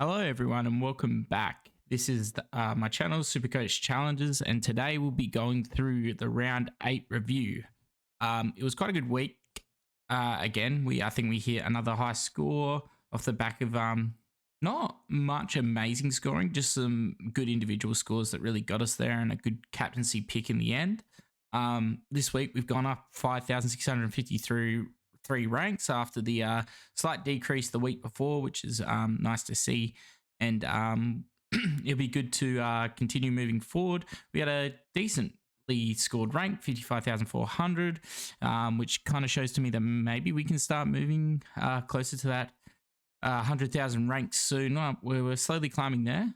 Hello, everyone, and welcome back. This is my channel, Supercoach Challenges, and today we'll be going through the round 8 review. It was quite a good week. I think we hit another high score off the back of not much amazing scoring, just some good individual scores that really got us there, and a good captaincy pick in the end. This week we've gone up 5,653 ranks after the slight decrease the week before, which is nice to see. And it'll be good to continue moving forward. We had a decently scored rank, 55,400, which kind of shows to me that maybe we can start moving closer to that 100,000 ranks soon. We're slowly climbing there.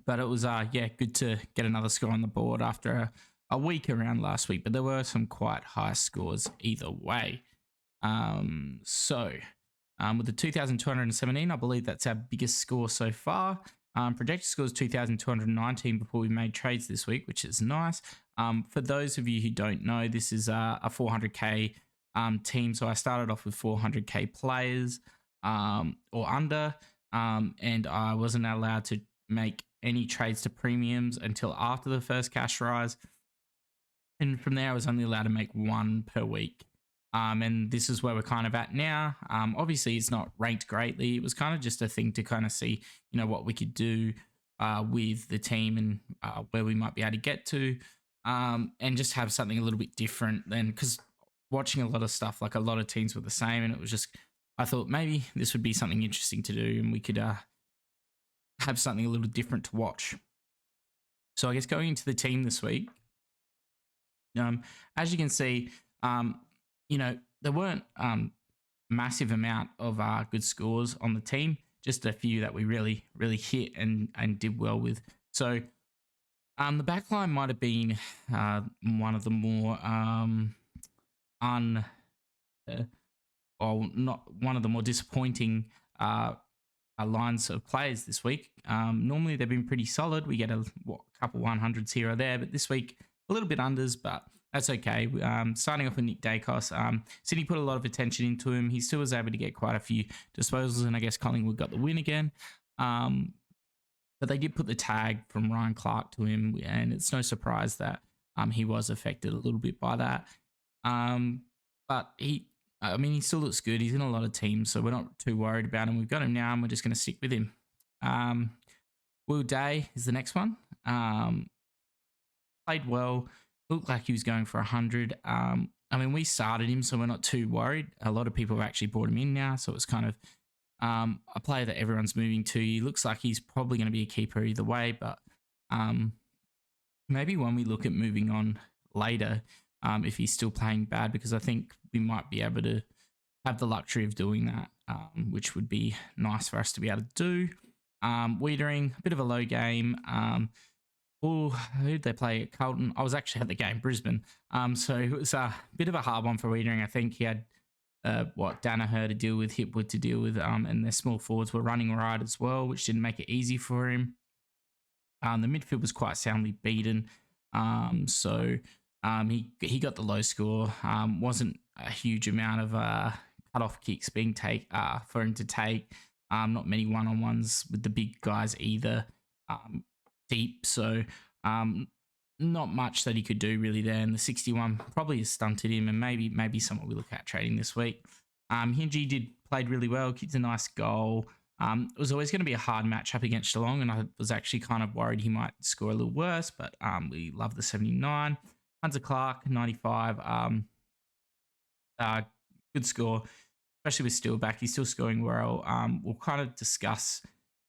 But it was, good to get another score on the board after a week around last week, but there were some quite high scores either way. With the 2,217, I believe that's our biggest score so far. Projected score is 2,219 before we made trades this week, which is nice. For those of you who don't know, this is a 400k team, so I started off with 400k players or under, and I wasn't allowed to make any trades to premiums until after the first cash rise. And from there, I was only allowed to make one per week. And this is where we're kind of at now. Obviously, it's not ranked greatly. It was kind of just a thing to kind of see, what we could do with the team and where we might be able to get to, and just have something a little bit different than, because watching a lot of stuff, like a lot of teams were the same, and it was just, I thought maybe this would be something interesting to do, and we could have something a little different to watch. So I guess going into the team this week, as you can see, there weren't massive amount of good scores on the team, just a few that we really hit and did well with. So the back line might have been one of the more not one of the more disappointing lines of players this week. Normally they've been pretty solid. We get a couple 100s here or there, but this week a little bit unders, but that's okay. Starting off with Nick Dacos, Sydney put a lot of attention into him. He still was able to get quite a few disposals, and I guess Collingwood got the win again. But they did put the tag from Ryan Clark to him, and it's no surprise that he was affected a little bit by that. But he still looks good. He's in a lot of teams, so we're not too worried about him. We've got him now, and we're just going to stick with him. Will Day is the next one. Played well, looked like he was going for 100. We started him, so we're not too worried. A lot of people have actually brought him in now, so it's kind of a player that everyone's moving to. He looks like he's probably going to be a keeper either way, but maybe when we look at moving on later, if he's still playing bad, because I think we might be able to have the luxury of doing that, which would be nice for us to be able to do. Wiedering, a bit of a low game. Who did they play at Carlton? I was actually at the game, Brisbane. So it was a bit of a hard one for Wiedering. I think he had Danaher to deal with, Hipwood to deal with, and their small forwards were running right as well, which didn't make it easy for him. The midfield was quite soundly beaten. So he got the low score. Wasn't a huge amount of cut-off kicks being for him to take. Not many one-on-ones with the big guys either. Deep, so not much that he could do really there, and the 61 probably has stunted him, and maybe someone we look at trading this week. Hingy played really well, kicked a nice goal. It was always going to be a hard matchup against Geelong, and I was actually kind of worried he might score a little worse, but we love the 79. Hunter Clark, 95. Good score, especially with Steele back. He's still scoring well. We'll kind of discuss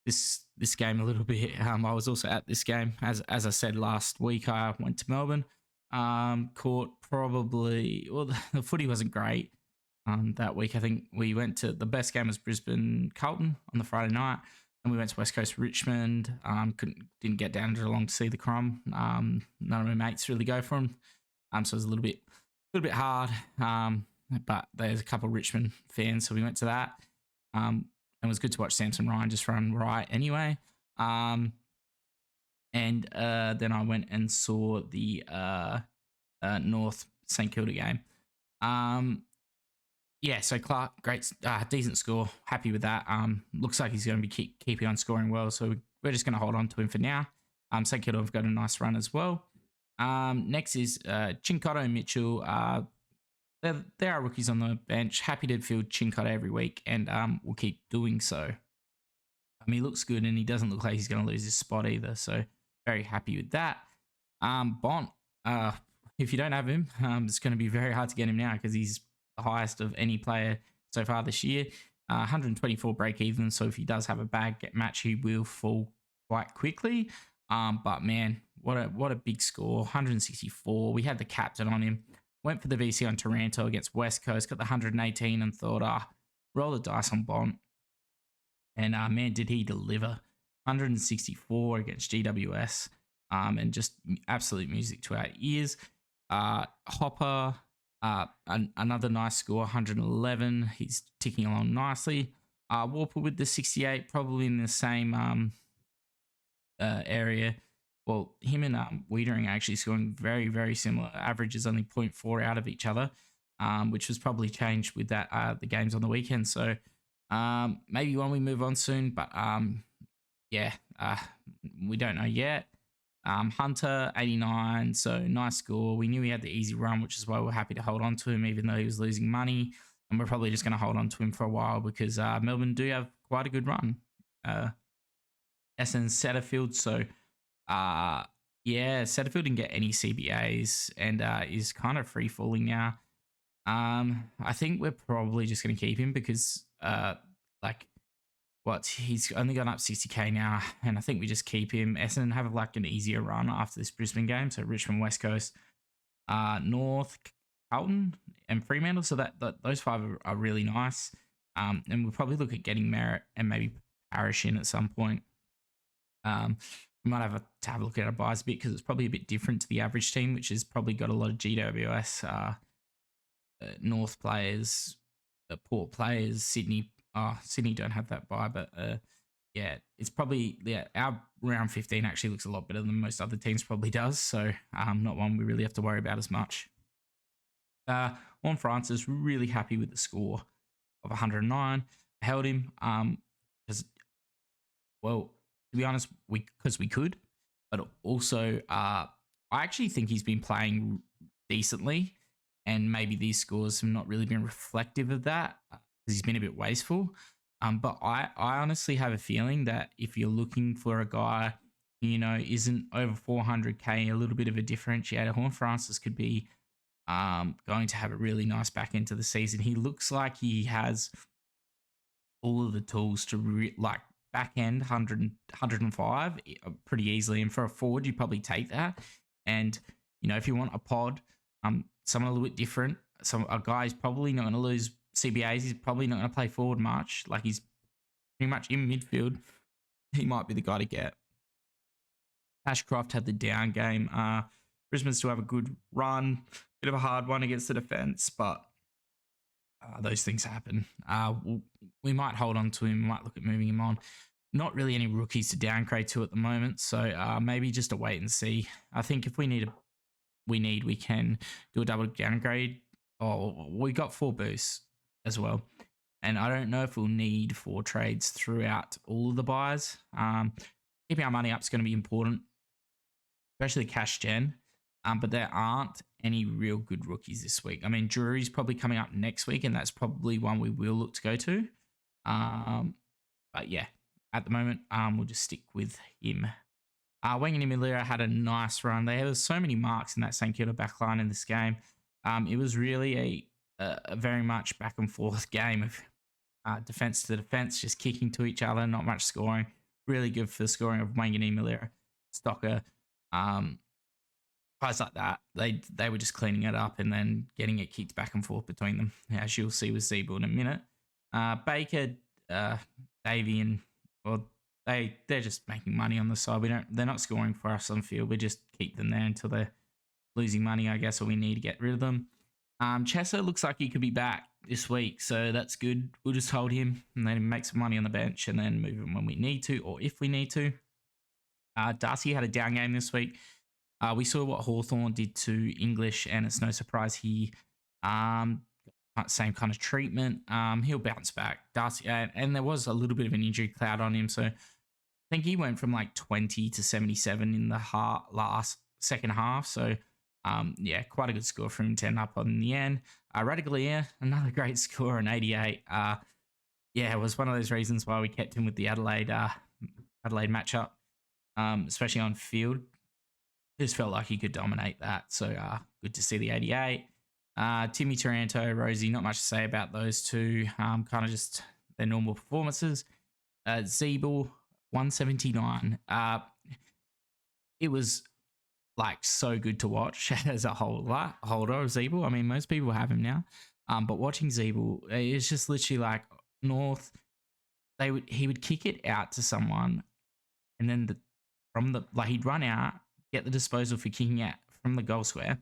this game a little bit. I was also at this game. As I said last week, I went to Melbourne. Caught probably, the footy wasn't great that week. I think we went to, the best game was Brisbane Carlton on the Friday night, and we went to West Coast Richmond. Didn't get down to Geelong to see the Crom. None of my mates really go for them. So it was a little bit hard. But there's a couple of Richmond fans, so we went to that. It was good to watch Samson Ryan just run right anyway. And then I went and saw the North St Kilda game. Yeah, so Clark, great, decent score. Happy with that. Looks like he's going to be keeping on scoring well, so we're just going to hold on to him for now. St Kilda have got a nice run as well. Next is Chincotta and Mitchell. There are rookies on the bench. Happy to field Chincotta every week, and we'll keep doing so. He looks good, and he doesn't look like he's going to lose his spot either. So very happy with that. Bont, if you don't have him, it's going to be very hard to get him now because he's the highest of any player so far this year. 124 break even. So if he does have a bad match, he will fall quite quickly. But man, what a big score. 164. We had the captain on him. Went for the VC on Taranto against West Coast. Got the 118 and thought, roll the dice on Bont. And man, did he deliver. 164 against GWS. And just absolute music to our ears. Hopper, another nice score, 111. He's ticking along nicely. Warper with the 68, probably in the same area. Well, him and Wiedering are actually scoring very, very similar. Average is only 0.4 out of each other, which was probably changed with that the games on the weekend. So maybe when we move on soon, but yeah, we don't know yet. Hunter, 89, so nice score. We knew he had the easy run, which is why we're happy to hold on to him, even though he was losing money. And we're probably just going to hold on to him for a while because Melbourne do have quite a good run. SN Setterfield, so yeah, Setterfield didn't get any CBAs and is kind of free falling now. I think we're probably just going to keep him because he's only gone up 60k now, and I think we just keep him. Essendon have like an easier run after this Brisbane game, so Richmond, West Coast, North, Carlton, and Fremantle. So that those five are really nice. And we'll probably look at getting Merritt and maybe Parrish in at some point. We might have to have a look at our buys a bit because it's probably a bit different to the average team, which has probably got a lot of GWS, North players, Port players, Sydney. Sydney don't have that buy, but yeah, it's probably our round 15 actually looks a lot better than most other teams probably does. So not one we really have to worry about as much. Juan Francis, really happy with the score of 109. I held him because, well, to be honest, because we could, but also I actually think he's been playing decently, and maybe these scores have not really been reflective of that because he's been a bit wasteful. But I honestly have a feeling that if you're looking for a guy, isn't over 400k, a little bit of a differentiator, Juan Francis could be going to have a really nice back end to the season. He looks like he has all of the tools to back end 105 pretty easily. And for a forward, you probably take that. And, if you want a pod, someone a little bit different, a guy's probably not going to lose CBAs. He's probably not going to play forward much. Like, he's pretty much in midfield. He might be the guy to get. Ashcroft had the down game. Brisbane still have a good run. Bit of a hard one against the defence, but those things happen. We might hold on to him. We might look at moving him on. Not really any rookies to downgrade to at the moment, so maybe just a wait and see. I think if we can do a double downgrade. Oh, we got 4 boosts as well, and I don't know if we'll need 4 trades throughout all of the buys. Keeping our money up is going to be important, especially cash gen. But there aren't any real good rookies this week. I mean, Drury's probably coming up next week, and that's probably one we will look to go to. But yeah, at the moment, we'll just stick with him. Wanganimilira had a nice run. There was so many marks in that St Kilda backline in this game. It was really a very much back and forth game of defense to defense, just kicking to each other, not much scoring. Really good for the scoring of Wanganimilira, Stocker, guys like that. They were just cleaning it up and then getting it kicked back and forth between them, as you'll see with Zeeble in a minute. Baker, Davey, and they're just making money on the side. They're not scoring for us on field. We just keep them there until they're losing money, I guess, or we need to get rid of them. Chesser looks like he could be back this week, so that's good. We'll just hold him and then make some money on the bench and then move him when we need to or if we need to. Darcy had a down game this week. We saw what Hawthorn did to English, and it's no surprise he same kind of treatment. He'll bounce back. Darcy, and there was a little bit of an injury cloud on him, so I think he went from like 20 to 77 in the last second half. So, yeah, quite a good score for him to end up on in the end. Radicalier, another great score, an 88. Yeah, it was one of those reasons why we kept him with the Adelaide matchup, especially on field. Just felt like he could dominate that. So good to see the 88. Timmy Taranto, Rosie, not much to say about those two. Kind of just their normal performances. Zeeble, 179. It was like so good to watch as a holder of Zeeble. I mean, most people have him now. But watching Zeeble, it's just literally like North. He would kick it out to someone, and then he'd run out, get the disposal for kicking out from the goal square,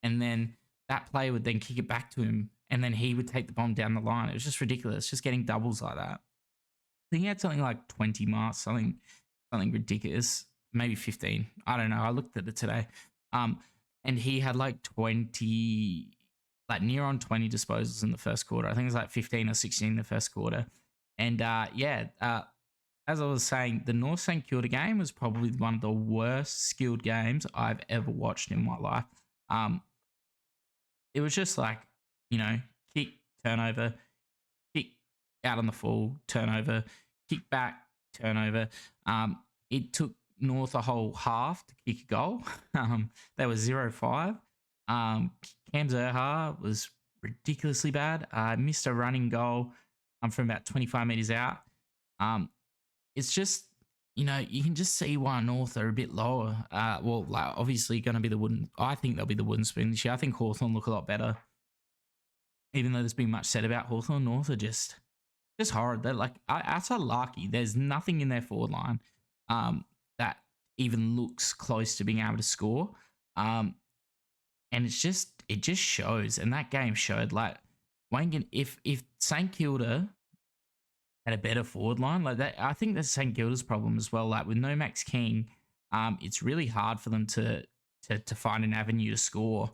and then that player would then kick it back to him, and then he would take the bomb down the line. It was just ridiculous, just getting doubles like that. I think he had something like 20 marks, something ridiculous, maybe 15. I don't know. I looked at it today. And he had like 20, like near on 20 disposals in the first quarter. I think it was like 15 or 16 in the first quarter. And as I was saying, the North St Kilda game was probably one of the worst skilled games I've ever watched in my life. It was just like, kick, turnover, kick out on the full, turnover, kick back, turnover. It took North a whole half to kick a goal. They were 0-5. Cam Zerha was ridiculously bad. Missed a running goal from about 25 metres out. It's just, you can just see why North are a bit lower. Obviously going to be the wooden. I think they'll be the wooden spoon this year. I think Hawthorn look a lot better. Even though there's been much said about Hawthorn, North are just horrid. They're like, outside Larky, there's nothing in their forward line that even looks close to being able to score. And it just shows. And that game showed, like, Wangan, if St Kilda had a better forward line like that, I think that's St Kilda's problem as well. Like with no Max King, it's really hard for them to find an avenue to score.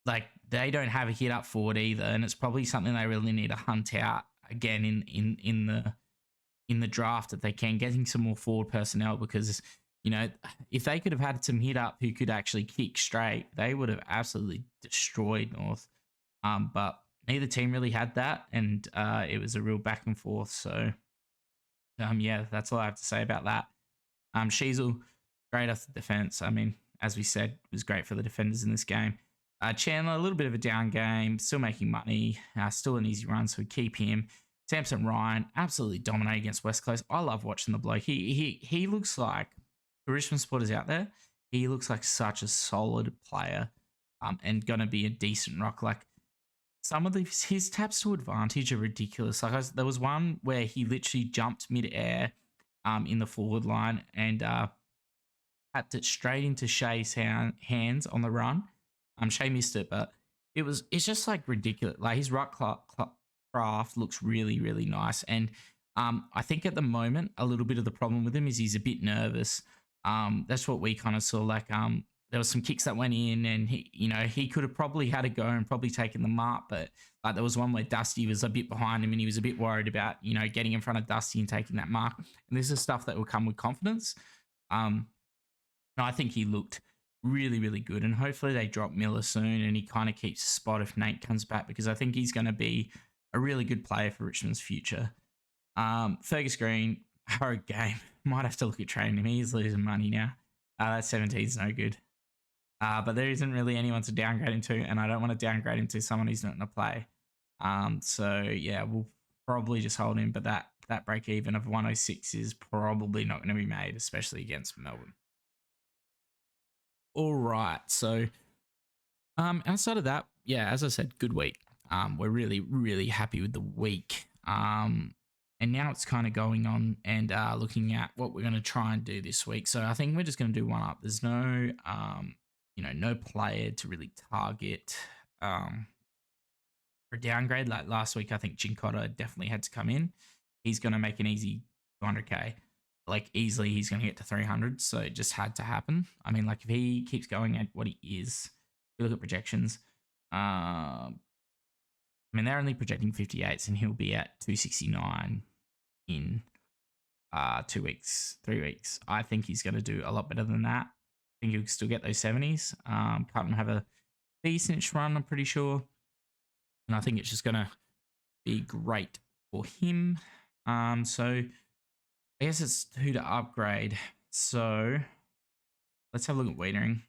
Like they don't have a hit up forward either, and it's probably something they really need to hunt out again in the draft if they can, getting some more forward personnel, because if they could have had some hit up who could actually kick straight, they would have absolutely destroyed North. But neither team really had that, and it was a real back and forth. So, yeah, that's all I have to say about that. Sheasel, great off the defense. I mean, as we said, it was great for the defenders in this game. Chandler, a little bit of a down game, still making money, still an easy run, so we keep him. Samson Ryan, absolutely dominated against West Coast. I love watching the bloke. He looks like, for Richmond supporters out there, he looks like such a solid player, and going to be a decent rock. Like, some of his taps to advantage are ridiculous. Like there was one where he literally jumped mid-air in the forward line and had it straight into Shea's hands on the run. Shea missed it, but it's just like ridiculous. Like his ruck craft looks really, really nice. And I think at the moment, a little bit of the problem with him is he's a bit nervous. That's what we kind of saw. Like there was some kicks that went in, and he could have probably had a go and probably taken the mark, but like there was one where Dusty was a bit behind him, and he was a bit worried about getting in front of Dusty and taking that mark. And this is stuff that will come with confidence. I think he looked really, really good, and hopefully they drop Miller soon, and he kind of keeps a spot if Nate comes back, because I think he's going to be a really good player for Richmond's future. Fergus Green, hard game. Might have to look at trading him. He's losing money now. That 17 is no good. But there isn't really anyone to downgrade him to, and I don't want to downgrade him to someone who's not going to play. So yeah, we'll probably just hold him, but that break even of 106 is probably not going to be made, especially against Melbourne. All right, so outside of that, yeah, as I said, good week. We're really, really happy with the week. And now it's kind of going on and looking at what we're going to try and do this week. So I think we're just going to do one up. There's no no player to really target for downgrade. Like last week, I think Chincotta definitely had to come in. He's going to make an easy 200K. Like easily, he's going to get to 300. So it just had to happen. I mean, like if he keeps going at what he is, if you look at projections, I mean, they're only projecting 58s, and he'll be at 269 in 2 weeks, 3 weeks. I think he's going to do a lot better than that. I think he'll still get those 70s. Can't have a decent run, I'm pretty sure. And I think it's just going to be great for him. So I guess it's who to upgrade. So let's have a look at Wiedering.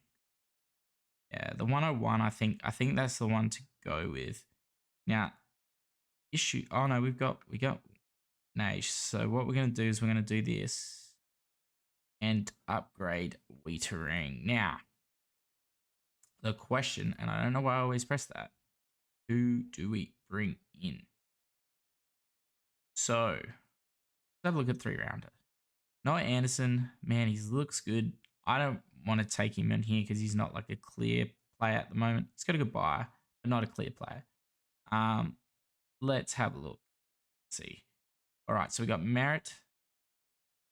Yeah, the 101, I think that's the one to go with. Now, issue. Oh no, we got Nash. So what we're gonna do is we're gonna do this and upgrade Wiedering. Now, the question, and I don't know why I always press that. Who do we bring in? So let's have a look at 3-rounder. Noah Anderson, man, he looks good. I don't want to take him in here because he's not like a clear player at the moment. He's got a good buy, but not a clear player. Let's have a look. Let's see. All right, so we got Merritt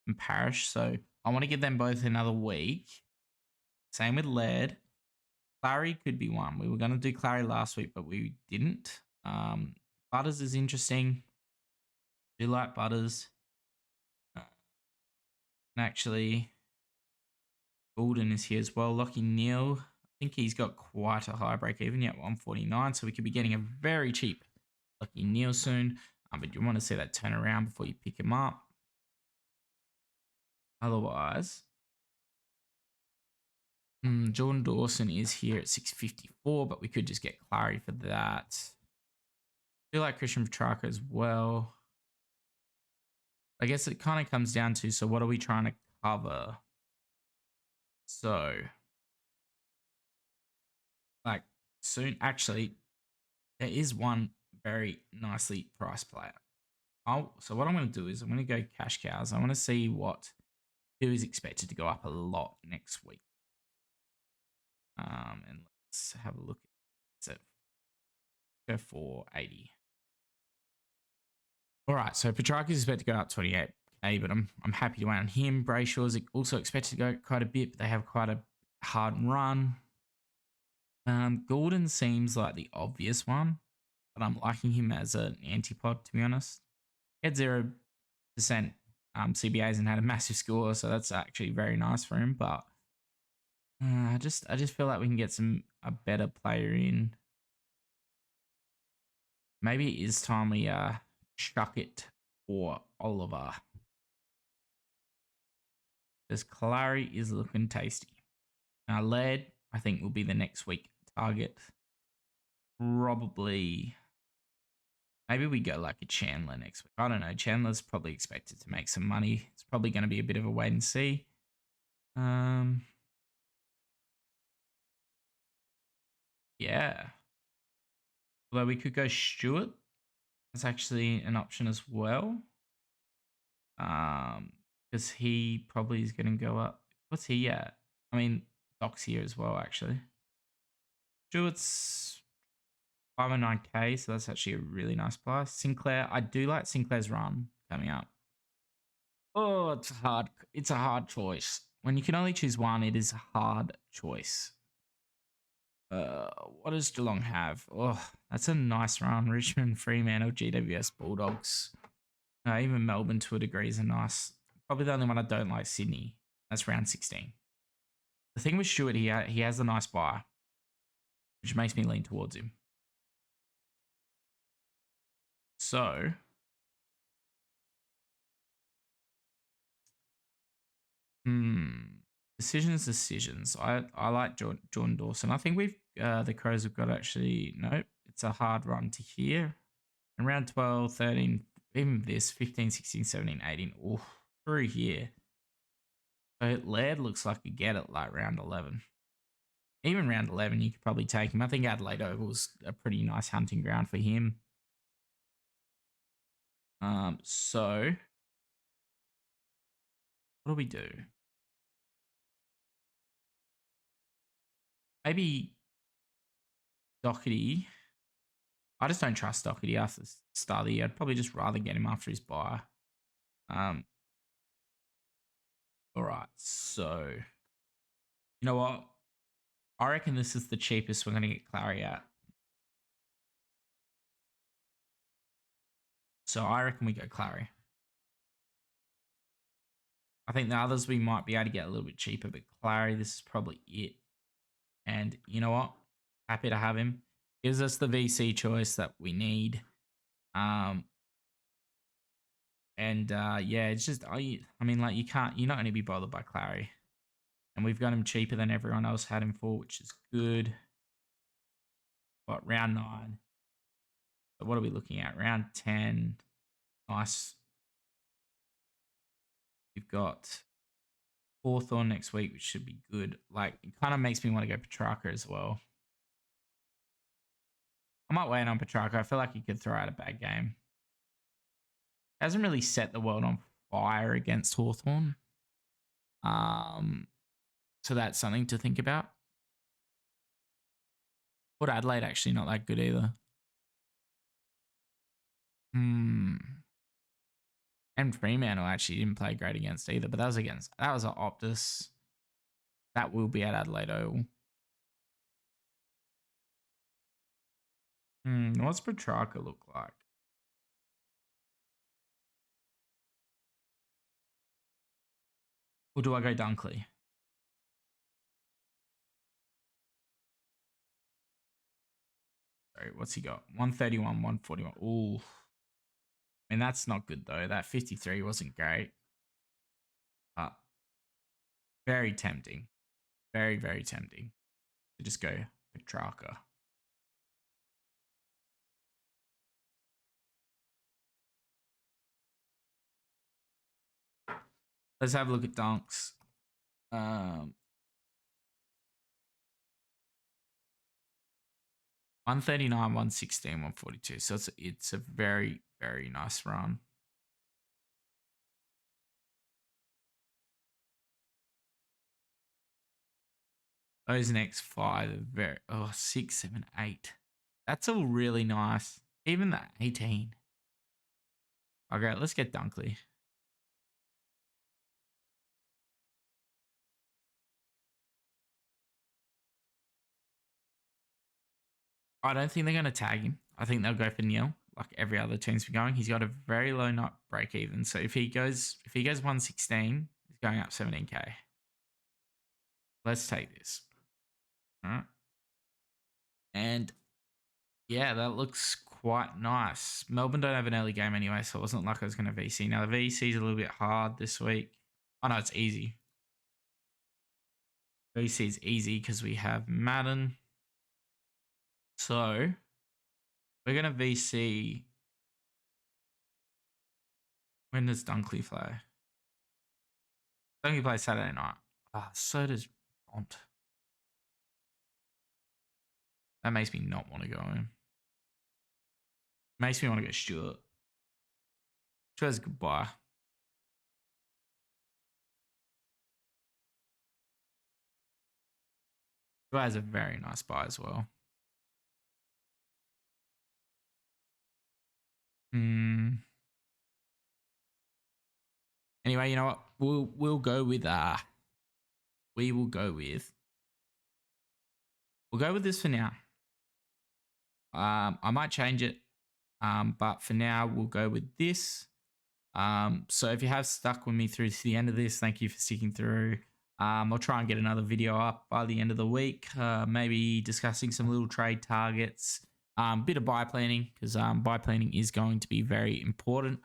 and Parrish. So I want to give them both another week. Same with Laird. Clary could be one. We were going to do Clary last week, but we didn't. Butters is interesting. Do like Butters. And actually, Golden is here as well. Lockie Neal, I think he's got quite a high break even, yet 149. So we could be getting a very cheap Lockie Neal soon. But you want to see that turn around before you pick him up. Otherwise, Jordan Dawson is here at 654, but we could just get Clary for that. I feel like Christian Petrarca as well. I guess it kind of comes down to, so what are we trying to cover? So, like, soon, actually, there is one very nicely priced player. So what I'm going to do is I'm going to go cash cows. I want to see who is expected to go up a lot next week. And let's have a look. So go for 80. All right, so Petrarca is expected to go up 28k, but I'm happy to wait on him. Brayshaw is also expected to go quite a bit, but they have quite a hard run. Gordon seems like the obvious one, but I'm liking him as an antipod, to be honest. He had 0% CBAs and had a massive score, so that's actually very nice for him. But I just feel like we can get a better player in. Maybe it is time we chuck it for Oliver. Because Clary is looking tasty. Now, Laird, I think, will be the next week target. Probably. Maybe we go like a Chandler next week. I don't know. Chandler's probably expected to make some money. It's probably going to be a bit of a wait and see. Yeah. Although we could go Stewart. That's actually an option as well. Because he probably is going to go up. What's he at? I mean, Doc's here as well, actually. Stewart's 509k, so that's actually a really nice price. Sinclair, I do like Sinclair's run coming up. Oh, it's hard. It's a hard choice. When you can only choose one, it is a hard choice. What does Geelong have? Oh, that's a nice run. Richmond, Fremantle, GWS, Bulldogs. Even Melbourne to a degree is a nice. Probably the only one I don't like, Sydney. That's round 16. The thing with Stewart, he has a nice buy, which makes me lean towards him. So, decisions. I like Jordan Dawson. I think the Crows have got actually, nope, it's a hard run to here. And round 12, 13, even this, 15, 16, 17, 18, through here. So Laird looks like a get it like round 11. Even round 11, you could probably take him. I think Adelaide Oval's a pretty nice hunting ground for him. So what do we do? Maybe Doherty. I just don't trust Doherty after the start of the year. I'd probably just rather get him after his bye. All right, so you know what? I reckon this is the cheapest we're going to get Clary at. So I reckon we go Clary. I think the others we might be able to get a little bit cheaper, but Clary, this is probably it. And you know what? Happy to have him. Gives us the VC choice that we need. Yeah, it's just I mean, like you're not going to be bothered by Clary, and we've got him cheaper than everyone else had him for, which is good. What, round 9? So what are we looking at? Round 10. Nice. We've got Hawthorn next week, which should be good. Like, it kind of makes me want to go Petrarca as well. I might wait on Petrarca. I feel like he could throw out a bad game. Hasn't really set the world on fire against Hawthorn. So that's something to think about. Port Adelaide actually not that good either. And Fremantle actually didn't play great against either, but that was an Optus. That will be at Adelaide Oval. What's Petrarca look like? Or do I go Dunkley? Sorry, what's he got? 131, 141. Ooh. I mean, that's not good though. That 53 wasn't great. Very tempting. Very, very tempting to just go Petrarca. Let's have a look at dunks. 139, 116, 142. So it's a very, very nice run. Those next 5 are very 6, 7, 8. That's all really nice. Even the 18. Okay, let's get Dunkley. I don't think they're going to tag him. I think they'll go for nil, like every other team's been going. He's got a very low nut break even. So if he goes 116, he's going up 17k. Let's take this. All right. And yeah, that looks quite nice. Melbourne don't have an early game anyway, so it wasn't like I was going to VC. Now the VC is a little bit hard this week. Oh no, it's easy. VC is easy because we have Madden. So we're going to VC. When does Dunkley play? Dunkley plays Saturday night. So does Bont. That makes me not want to go in. Makes me want to go Stewart. Stewart's a good buy. Stewart has a very nice buy as well. Anyway, you know what? We'll go with we'll go with this for now. I might change it. But for now we'll go with this. So if you have stuck with me through to the end of this, thank you for sticking through. I'll try and get another video up by the end of the week, maybe discussing some little trade targets, bit of buy planning, because buy planning is going to be very important.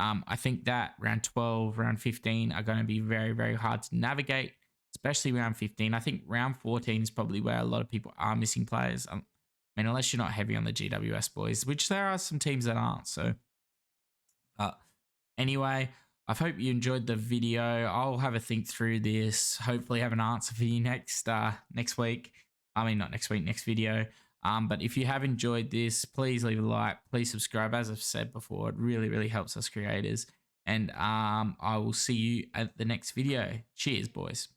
I think that round 12, round 15 are going to be very, very hard to navigate, especially round 15. I think round 14 is probably where a lot of people are missing players. I mean, unless you're not heavy on the GWS boys, which there are some teams that aren't. So, anyway, I hope you enjoyed the video. I'll have a think through this. Hopefully, have an answer for you next week. I mean, not next week, next video. But if you have enjoyed this, please leave a like. Please subscribe. As I've said before, it really, really helps us creators. And I will see you at the next video. Cheers, boys.